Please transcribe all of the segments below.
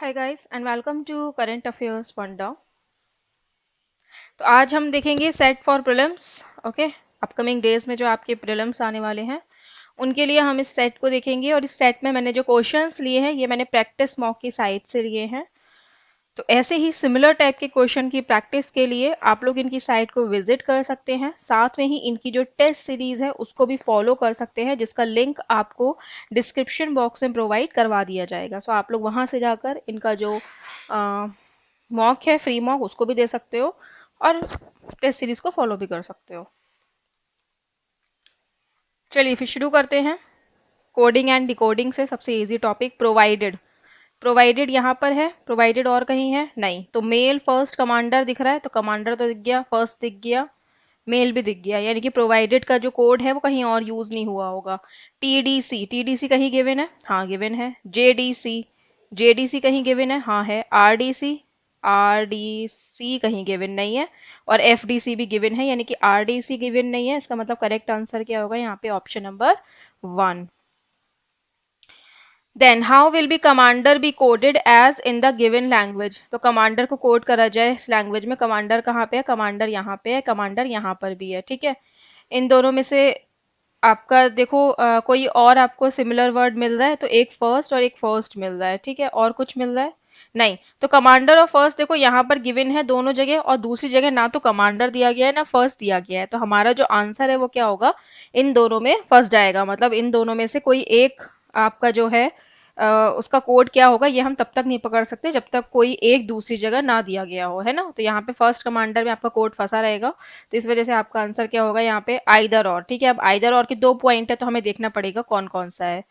Hi guys and welcome to current affairs वंडा। तो आज हम देखेंगे set for prelims. Okay, upcoming days में जो आपके प्रीलिम्स आने वाले हैं उनके लिए हम इस सेट को देखेंगे। और इस सेट में मैंने जो क्वेश्चंस लिए हैं ये मैंने प्रैक्टिस मॉक की साइट से लिए हैं। तो ऐसे ही सिमिलर टाइप के क्वेश्चन की प्रैक्टिस के लिए आप लोग इनकी साइट को विजिट कर सकते हैं। साथ में ही इनकी जो टेस्ट सीरीज है उसको भी फॉलो कर सकते हैं, जिसका लिंक आपको डिस्क्रिप्शन बॉक्स में प्रोवाइड करवा दिया जाएगा। सो आप लोग वहां से जाकर इनका जो मॉक है, फ्री मॉक, उसको भी दे सकते हो और टेस्ट सीरीज को फॉलो भी कर सकते हो। चलिए फिर शुरू करते हैं कोडिंग एंड डिकोडिंग से। सबसे इजी टॉपिक प्रोवाइडेड। प्रोवाइडेड यहाँ पर है, प्रोवाइडेड और कहीं है नहीं। तो मेल फर्स्ट कमांडर दिख रहा है, तो कमांडर तो दिख गया, फर्स्ट दिख गया, मेल भी दिख गया, यानी कि प्रोवाइडेड का जो कोड है वो कहीं और यूज नहीं हुआ होगा। टीडीसी, टीडीसी कहीं गिवन है, हाँ गिवन है। जेडीसी, जेडीसी कहीं गिवन है, हाँ है। आरडीसी, आरडीसी कहीं गिवन नहीं है। और एफडीसी भी गिवन है, यानी कि आरडीसी गिवन नहीं है। इसका मतलब करेक्ट आंसर क्या होगा यहाँ पे? Option number 1। Then how will be commander be coded as in the given language. तो कमांडर को कोड करा जाए इस लैंग्वेज में। कमांडर कहाँ पे है? कमांडर यहाँ पे है, कमांडर यहाँ पर भी है। ठीक है, इन दोनों में से आपका देखो कोई और आपको सिमिलर वर्ड मिल रहा है तो एक फर्स्ट और एक फर्स्ट मिल रहा है। ठीक है, और कुछ मिल रहा है नहीं। तो कमांडर और फर्स्ट देखो यहाँ पर गिवन है दोनों जगह, और दूसरी जगह ना तो कमांडर दिया गया है ना फर्स्ट दिया गया है। तो हमारा जो आंसर है वो क्या होगा? इन दोनों में फंस जाएगा। मतलब इन दोनों में से कोई एक आपका जो है उसका कोड क्या होगा ये हम तब तक नहीं पकड़ सकते जब तक कोई एक दूसरी जगह ना दिया गया हो, है ना। तो यहाँ पे फर्स्ट कमांडर में आपका कोड फंसा रहेगा। तो इस वजह से आपका आंसर क्या होगा यहाँ पे? आइदर और। ठीक है, अब आइदर और के दो पॉइंट है तो हमें देखना पड़ेगा कौन कौन सा है।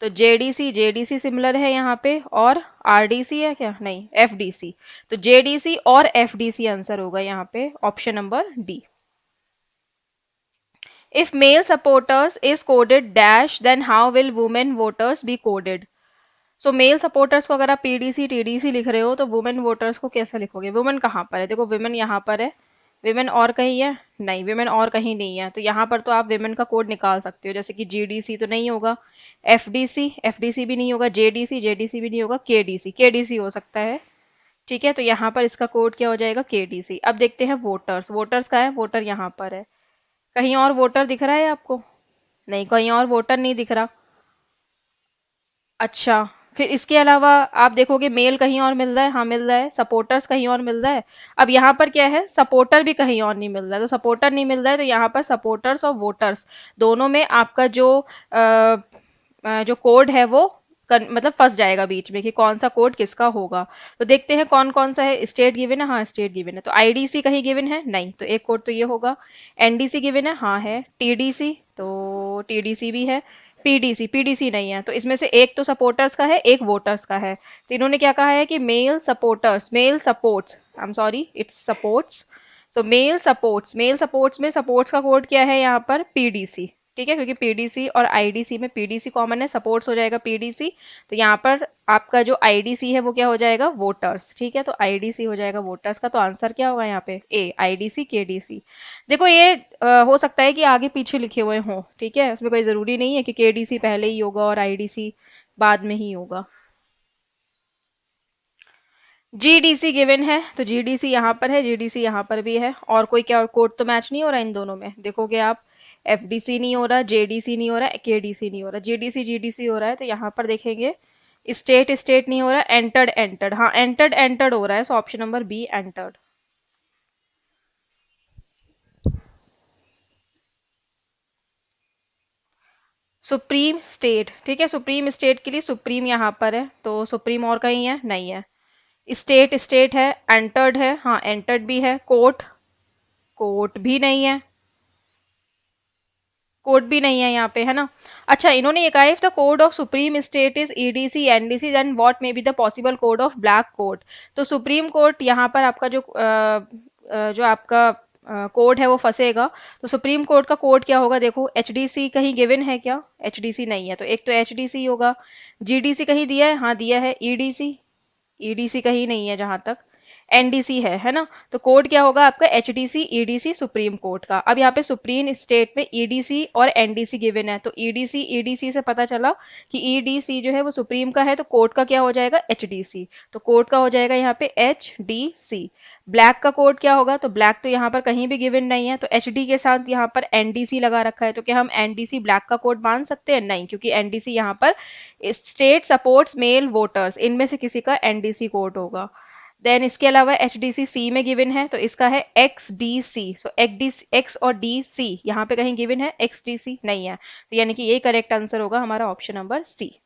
तो जेडीसी, जेडीसी सिमिलर है यहाँ पे, और आरडीसी है क्या? नहीं, एफडीसी। तो जेडीसी और एफडीसी आंसर होगा यहाँ पे option number D. If male supporters is coded dash then how will women voters be coded. So male supporters को अगर आप पीडीसी टीडीसी लिख रहे हो तो वुमेन वोटर्स को कैसे लिखोगे? वुमेन कहाँ पर है? देखो वुमेन यहाँ पर है। विमेन और कहीं है? नहीं, विमेन और कहीं नहीं है। तो यहाँ पर तो आप विमेन का कोड निकाल सकते हो, जैसे कि जीडीसी तो नहीं होगा, एफडीसी, एफडीसी भी नहीं होगा, जेडीसी, जेडीसी भी नहीं होगा, केडीसी, केडीसी हो सकता है। ठीक है, तो यहाँ पर इसका कोड क्या हो जाएगा? केडीसी। अब देखते हैं वोटर्स। वोटर्स का है? वोटर यहाँ पर है। कहीं और वोटर दिख रहा है आपको? नहीं, कहीं और वोटर नहीं दिख रहा। अच्छा, फिर इसके अलावा आप देखोगे मेल कहीं और मिल रहा है, हाँ मिल रहा है। सपोर्टर्स कहीं और मिल रहा है। अब यहाँ पर क्या है? सपोर्टर भी कहीं और नहीं मिल रहा है। तो सपोर्टर नहीं मिल रहा है तो यहाँ पर सपोर्टर्स और वोटर्स दोनों में आपका जो कोड है वो मतलब फंस जाएगा बीच में कि कौन सा कोड किसका होगा। तो देखते हैं कौन कौन सा है। स्टेट गिवन है, हाँ स्टेट गिवन है। तो आईडीसी कहीं गिवन है? नहीं, तो एक कोड तो ये होगा। एनडीसी गिवन है, हाँ है। टीडीसी, तो टीडीसी भी है। पीडीसी, पीडीसी नहीं है। तो इसमें से एक तो सपोर्टर्स का है, एक वोटर्स का है। तो इन्होंने क्या कहा है कि male supporters, male supports, I am sorry it's supports. तो मेल सपोर्ट्स, मेल सपोर्ट्स में सपोर्ट्स का कोड क्या है यहाँ पर? पीडीसी। ठीक है, क्योंकि पीडीसी और आईडीसी में पीडीसी कॉमन है, सपोर्ट्स हो जाएगा पीडीसी। तो यहाँ पर आपका जो आईडीसी है वो क्या हो जाएगा? वोटर्स। ठीक है, तो आईडीसी हो जाएगा वोटर्स का। तो आंसर क्या होगा यहाँ पे? ए, आईडीसी केडीसी। देखो ये हो सकता है कि आगे पीछे लिखे हुए हों, ठीक है, उसमें कोई जरूरी नहीं है कि केडीसी पहले ही होगा और आईडीसी बाद में ही होगा। जीडीसी गिवन है, तो जीडीसी यहाँ पर है, जीडीसी यहाँ पर भी है। और कोई क्या कोड तो मैच नहीं हो रहा इन दोनों में, देखोगे आप। एफडीसी नहीं हो रहा, जेडीसी नहीं हो रहा, केडीसी नहीं हो रहा, जीडीसी जीडीसी हो रहा है। तो यहाँ पर देखेंगे स्टेट, स्टेट नहीं हो रहा, एंटर्ड एंटर्ड, हाँ एंटर्ड एंटर्ड हो रहा है। So option number B, entered. Supreme state, ठीक है, सुप्रीम स्टेट के लिए सुप्रीम यहाँ पर है, तो सुप्रीम और कहीं है? नहीं है। स्टेट, स्टेट है। एंटर्ड है, हाँ एंटर्ड भी है। कोर्ट, कोर्ट भी नहीं है। कोड भी नहीं है यहाँ पे, है ना। अच्छा, इन्होंने ये कहा if the code of supreme state is EDC NDC then what may be the possible code of black court. तो सुप्रीम कोर्ट यहाँ पर आपका जो आपका कोड है वो फंसेगा। तो सुप्रीम कोर्ट का कोड क्या होगा? देखो एचडीसी कहीं गिवन है क्या? एचडीसी नहीं है, तो एक तो एचडीसी होगा। जीडीसी कहीं दिया है? हाँ दिया है। ईडीसी, ईडीसी कहीं नहीं है जहां तक। एनडीसी है ना। तो कोड क्या होगा आपका, एचडीसी ईडीसी सुप्रीम कोर्ट का। अब यहाँ पे सुप्रीम स्टेट में ईडीसी और एनडीसी गिवन है, तो ईडीसी ईडीसी से पता चला कि ईडीसी जो है वो सुप्रीम का है, तो कोर्ट का क्या हो जाएगा, एचडीसी। तो कोर्ट का हो जाएगा यहाँ पे एचडीसी। ब्लैक का कोड क्या होगा, तो ब्लैक तो यहाँ पर कहीं भी गिवन नहीं है, तो एचडी के साथ यहाँ पर एनडीसी लगा रखा है, तो क्या हम एनडीसी ब्लैक का कोड मान सकते हैं, नहीं, क्योंकि एनडीसी यहाँ पर स्टेट सपोर्ट्स मेल वोटर्स, इनमें से किसी का एनडीसी कोड होगा। देन इसके अलावा एच डी सी सी में गिवन है, तो इसका है एक्स डी सी। सो एक्स और डी सी यहाँ पे कहीं गिवन है, एक्स डी सी नहीं है, तो यानी कि ये करेक्ट आंसर होगा हमारा ऑप्शन नंबर सी।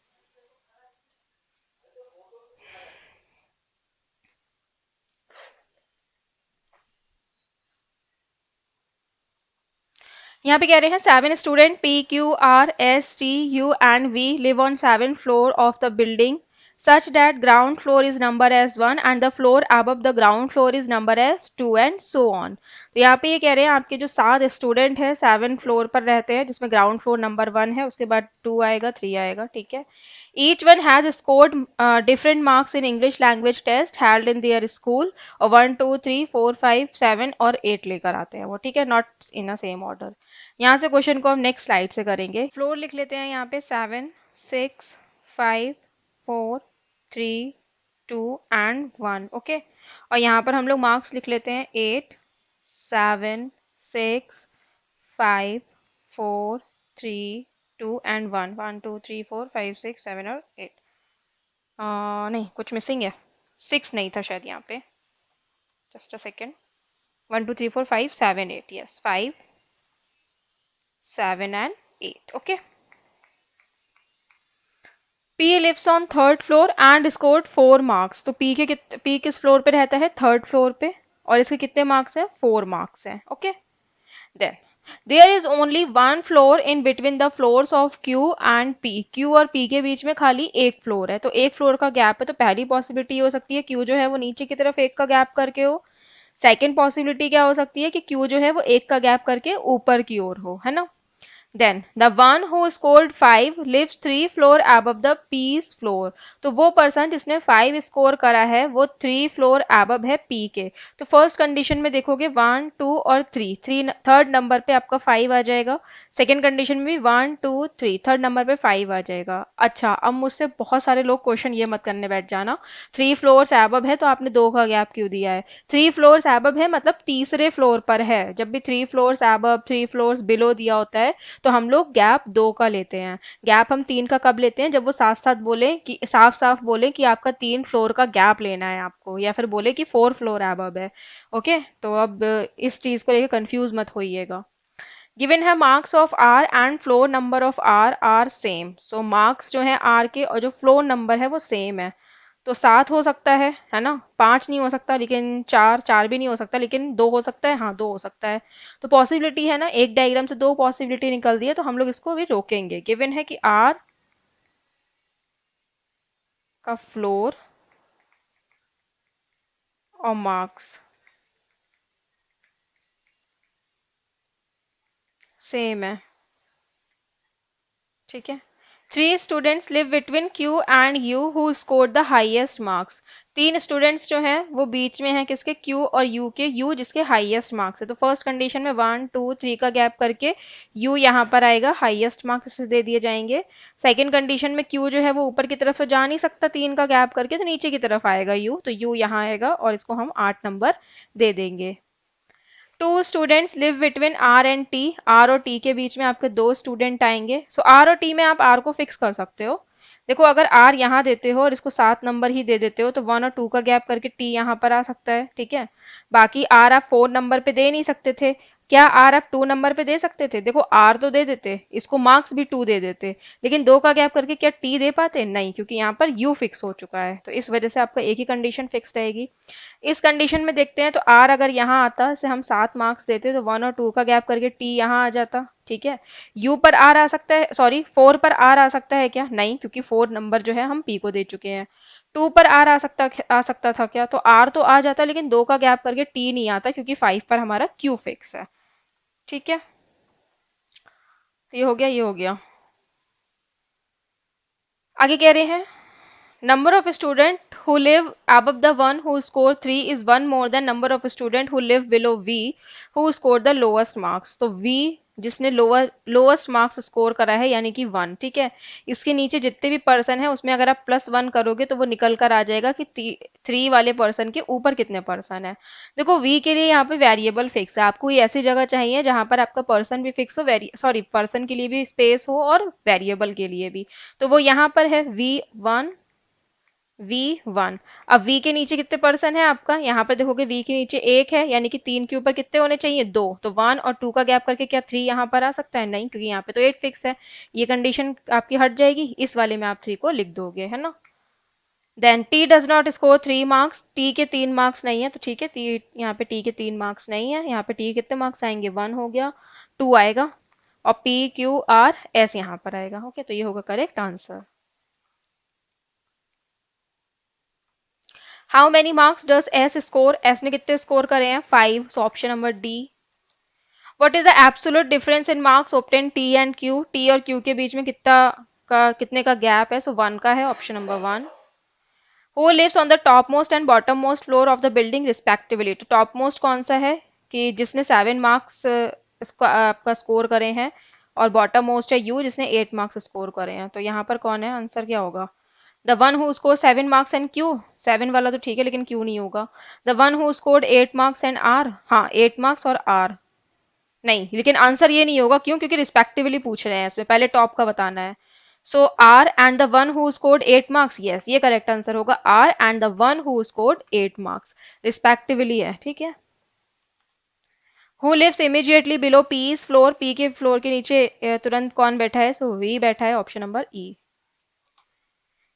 यहाँ पे कह रहे हैं 7 student P Q R S T U and we live on 7th floor of the building such that ground floor is number as 1 and the floor above the ground floor is number as 2 and so on। तो यहाँ पे ये कह रहे हैं आपके जो 7 student हैं 7th floor पर रहते हैं, जिसमें ग्राउंड फ्लोर नंबर 1 है, उसके बाद 2 आएगा, 3 आएगा, ठीक है। Each one has scored different marks in English language test held in their school, और 1 2 3 4 5 7 और 8 लेकर आते हैं वो, ठीक है, not in a same order. यहाँ से क्वेश्चन को हम नेक्स्ट स्लाइड से करेंगे। फ्लोर लिख लेते हैं यहाँ पे 7 6 5 4 3 2 एंड 1, ओके। और यहाँ पर हम लोग मार्क्स लिख लेते हैं 8 7 6 5 4 3 2 एंड 1, 1 2 3 4 5 6 7 और 8। नहीं, कुछ मिसिंग है, 6 नहीं था शायद यहाँ पे, just a second. 1 2 3 4 5 7 8, yes, 5 7 and 8, okay. P lives on 3rd floor and scored 4 marks। तो P किस फ्लोर पे रहता है, 3rd फ्लोर पे, और इसके कितने मार्क्स हैं, 4 मार्क्स हैं, okay. Then there is only 1 floor in between the floors of Q and P। Q और P के बीच में खाली एक फ्लोर है, तो एक फ्लोर का गैप है, तो पहली पॉसिबिलिटी हो सकती है Q जो है वो नीचे की तरफ एक का गैप करके हो। सेकेंड पॉसिबिलिटी क्या हो सकती है कि Q जो है वो एक का गैप करके ऊपर की ओर हो, है ना। Then the one who scored 5 lives 3 floor above the P's floor। तो वो पर्सन जिसने 5 स्कोर करा है वो 3 फ्लोर above है P के। तो फर्स्ट कंडीशन में देखोगे 1 2 और 3 थर्ड नंबर पे आपका 5 आ जाएगा। सेकंड कंडीशन में भी 1 2 3 थर्ड नंबर पे 5 आ जाएगा। अच्छा, अब मुझसे बहुत सारे लोग क्वेश्चन ये मत करने बैठ जाना, 3 फ्लोर्स above है तो आपने 2 का गैप क्यों दिया है। 3 फ्लोर्स above है मतलब तीसरे फ्लोर पर है। जब भी 3 फ्लोर्स above 3 फ्लोर्स बिलो दिया होता है तो हम लोग गैप 2 का लेते हैं। गैप हम 3 का कब लेते हैं, जब वो साथ साथ बोले कि साफ साफ बोले कि आपका 3 फ्लोर का गैप लेना है आपको, या फिर बोले कि 4 फ्लोर above है, ओके। तो अब इस चीज को लेकर कंफ्यूज मत होइएगा। गिवन है marks of R and floor number of R are same. So marks जो है आर के और जो फ्लोर नंबर है वो सेम है। तो 7 हो सकता है ना, 5 नहीं हो सकता, लेकिन 4 4 भी नहीं हो सकता, लेकिन 2 हो सकता है, हाँ 2 हो सकता है। तो पॉसिबिलिटी है ना, एक डायग्राम से 2 पॉसिबिलिटी निकल दी है, तो हम लोग इसको भी रोकेंगे। गिवन है कि आर का फ्लोर और मार्क्स सेम है, ठीक है। 3 students live between Q and U who scored the highest marks. 3 students जो हैं वो बीच में हैं किसके, Q और U के, U जिसके हाईएस्ट मार्क्स है। तो फर्स्ट कंडीशन में 1 2 3 का गैप करके U यहाँ पर आएगा, हाईएस्ट मार्क्स इसे दे दिए जाएंगे। सेकंड कंडीशन में Q जो है वो ऊपर की तरफ से जा नहीं सकता 3 का गैप करके, तो नीचे की तरफ आएगा U, तो U यहाँ आएगा और इसको हम 8 नंबर दे देंगे। 2 students live between R and T. R और टी के बीच में आपके 2 स्टूडेंट आएंगे। सो आर और टी में आप आर को फिक्स कर सकते हो। देखो, अगर आर यहाँ देते हो और इसको 7 नंबर ही दे देते हो तो 1 और 2 का गैप करके टी यहाँ पर आ सकता है, ठीक है। बाकी आर आप 4 नंबर पे दे नहीं सकते थे, क्या आर आप 2 नंबर पे दे सकते थे, देखो आर तो दे देते, इसको मार्क्स भी 2 दे देते, लेकिन 2 का गैप करके क्या टी दे पाते, नहीं, क्योंकि यहाँ पर यू फिक्स हो चुका है, तो इस वजह से आपका एक ही कंडीशन फिक्स रहेगी। इस कंडीशन में देखते हैं, तो आर अगर यहाँ आता इसे हम 7 मार्क्स देते तो 1 और 2 का गैप करके टी यहाँ आ जाता, ठीक है। यू पर आर आ सकता है, सॉरी 4 पर आर आ सकता है क्या, नहीं, क्योंकि 4 नंबर जो है हम पी को दे चुके हैं। 2 पर आर आ सकता था क्या, तो आर तो आ जाता, लेकिन 2 का गैप करके टी नहीं आता, क्योंकि 5 पर हमारा क्यू फिक्स है, ठीक है। तो ये हो गया, ये हो गया। आगे कह रहे हैं number of student who live above the one who score 3 is one more than number of student who live below V who score the lowest marks। तो V जिसने लोएस्ट मार्क्स स्कोर करा है यानी कि 1, ठीक है। इसके नीचे जितने भी पर्सन है उसमें अगर आप +1 करोगे तो वो निकल कर आ जाएगा कि 3 वाले पर्सन के ऊपर कितने पर्सन है। देखो V के लिए यहाँ पे वेरिएबल फिक्स है, आपको ये ऐसी जगह चाहिए जहां पर आपका पर्सन भी फिक्स हो, सॉरी पर्सन के लिए भी स्पेस हो और वेरिएबल के लिए भी। तो वो यहाँ पर है V1। अब V के नीचे कितने पर्सन है आपका, यहाँ पर देखोगे V के नीचे 1 है यानी कि 3 के ऊपर कितने होने चाहिए, 2। तो 1 और 2 का गैप करके क्या 3 यहाँ पर आ सकता है, नहीं, क्योंकि यहाँ पे तो 8 फिक्स है। ये कंडीशन आपकी हट जाएगी, इस वाले में आप 3 को लिख दोगे, है ना। Then T does not score 3 marks, T के 3 मार्क्स नहीं है तो ठीक है, यहाँ पे T के 3 मार्क्स नहीं है। यहाँ पे T कितने मार्क्स आएंगे, 1 हो गया, 2 आएगा और PQRS यहाँ पर आएगा। ओके, तो ये होगा correct answer. How many marks does S score, S ने कितने स्कोर करे हैं, 5। सो option number D. What is the absolute difference in marks obtain T and Q, T और क्यू के बीच में कितने का गैप है, सो 1 का है, option number 1। Who lives on the top most and bottom most floor of the building respectively, तो टॉप मोस्ट कौन सा है कि जिसने 7 मार्क्स आपका स्कोर करे हैं, और बॉटम मोस्ट है यू जिसने 8 मार्क्स स्कोर करे हैं। तो यहाँ पर कौन है, आंसर क्या होगा, the one who score 7 marks and Q, 7 वाला तो ठीक है लेकिन क्यू नहीं होगा। The one who scored 8 marks and R, हाँ 8 मार्क्स और आर नहीं, लेकिन आंसर ये नहीं होगा, क्यों, क्योंकि रिस्पेक्टिवली पूछ रहे हैं, इसमें पहले टॉप का बताना है। So R and the one who scored 8 marks, yes ये करेक्ट आंसर होगा, R and the one who scored 8 marks, respectively है, ठीक है। Who lives immediately below P floor, P के फ्लोर के नीचे तुरंत कौन बैठा है, सो वी बैठा है, option number E.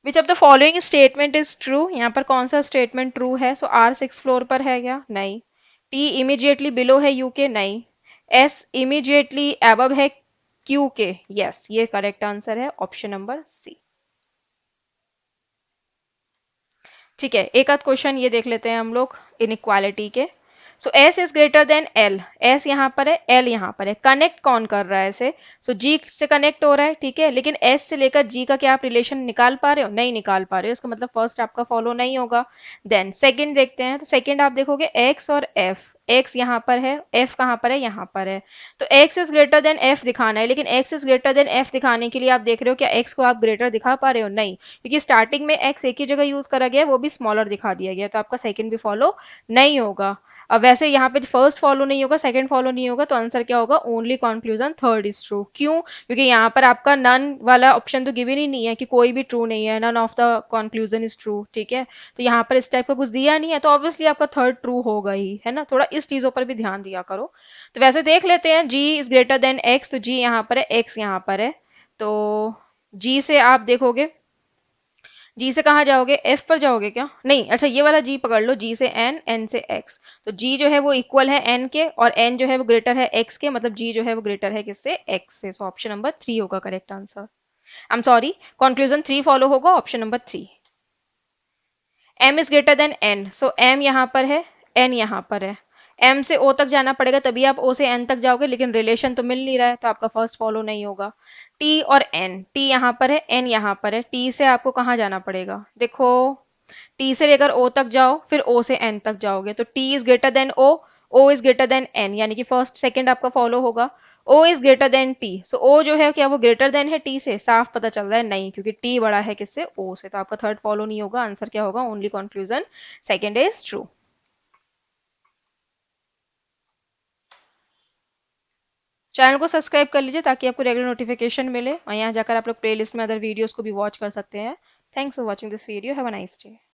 Which of the following statement is true, यहाँ पर कौन सा स्टेटमेंट ट्रू है, सो आर 6 फ्लोर पर है क्या, नहीं। टी इमीडिएटली बिलो है यू के, नहीं। एस इमीडिएटली एबव है क्यू के, यस ये करेक्ट आंसर है, ऑप्शन नंबर सी। ठीक है, एक आध क्वेश्चन ये देख लेते हैं हम लोग इनइक्वालिटी के। So S is greater than L, S यहाँ पर है, एल यहाँ पर है, कनेक्ट कौन कर रहा है इसे, सो जी से कनेक्ट हो रहा है, ठीक है, लेकिन एस से लेकर जी का क्या आप रिलेशन निकाल पा रहे हो, नहीं निकाल पा रहे हो, इसका मतलब फर्स्ट आपका फॉलो नहीं होगा। देन सेकंड देखते हैं, तो सेकंड आप देखोगे एक्स और एफ, एक्स यहाँ पर है, एफ कहाँ पर है, यहाँ पर है। तो x is greater then F दिखाना है, लेकिन x is greater then F दिखाने के लिए आप देख रहे हो क्या एक्स को आप ग्रेटर दिखा पा रहे हो, नहीं, क्योंकि स्टार्टिंग में एक्स एक ही जगह यूज करा गया है, वो भी स्मॉलर दिखा दिया गया, तो आपका सेकंड भी फॉलो नहीं होगा। अब वैसे यहाँ पे फर्स्ट फॉलो नहीं होगा, सेकंड फॉलो नहीं होगा, तो आंसर क्या होगा, only conclusion third is true. क्यों, क्योंकि यहाँ पर आपका नन वाला ऑप्शन तो गिवन ही नहीं है कि कोई भी ट्रू नहीं है, none of the conclusion is true, ठीक है। तो यहाँ पर इस टाइप का कुछ दिया नहीं है, तो ऑब्वियसली आपका थर्ड ट्रू होगा ही, है ना, थोड़ा इस चीजों पर भी ध्यान दिया करो। तो वैसे देख लेते हैं, जी इज ग्रेटर देन एक्स, तो जी यहाँ पर है, एक्स यहाँ पर है, तो जी से आप देखोगे, जी से कहाँ जाओगे, एफ पर जाओगे क्या, नहीं, अच्छा ये वाला जी पकड़ लो, जी से एन, एन से एक्स, तो जी जो है वो इक्वल है एन के और एन जो है वो ग्रेटर है एक्स के, मतलब जी जो है वो ग्रेटर है किससे, एक्स से। सो ऑप्शन नंबर 3 होगा correct answer, I am sorry, conclusion 3 follow होगा, option number 3। M is greater than N, so M यहाँ पर है, एन यहाँ पर है, एम से ओ तक जाना पड़ेगा तभी आप ओ से एन तक जाओगे, लेकिन रिलेशन तो मिल नहीं रहा है, तो आपका फर्स्ट फॉलो नहीं होगा। टी और एन, टी यहाँ पर है, एन यहाँ पर है, टी से आपको कहाँ जाना पड़ेगा, देखो टी से लेकर ओ तक जाओ, फिर ओ से एन तक जाओगे, तो T is greater than O is greater than N, यानी कि फर्स्ट सेकंड आपका फॉलो होगा। O is greater than T, so O जो है क्या वो ग्रेटर देन है टी से, साफ पता चल रहा है नहीं, क्योंकि टी बड़ा है किससे, ओ से, तो आपका थर्ड फॉलो नहीं होगा, आंसर क्या होगा, only conclusion second is true. Channel को सब्सक्राइब कर लीजिए ताकि आपको रेगुलर नोटिफिकेशन मिले, और यहाँ जाकर आप लोग प्लेलिस्ट में अदर वीडियोस को भी वॉच कर सकते हैं। Thanks for watching this video, have a nice day.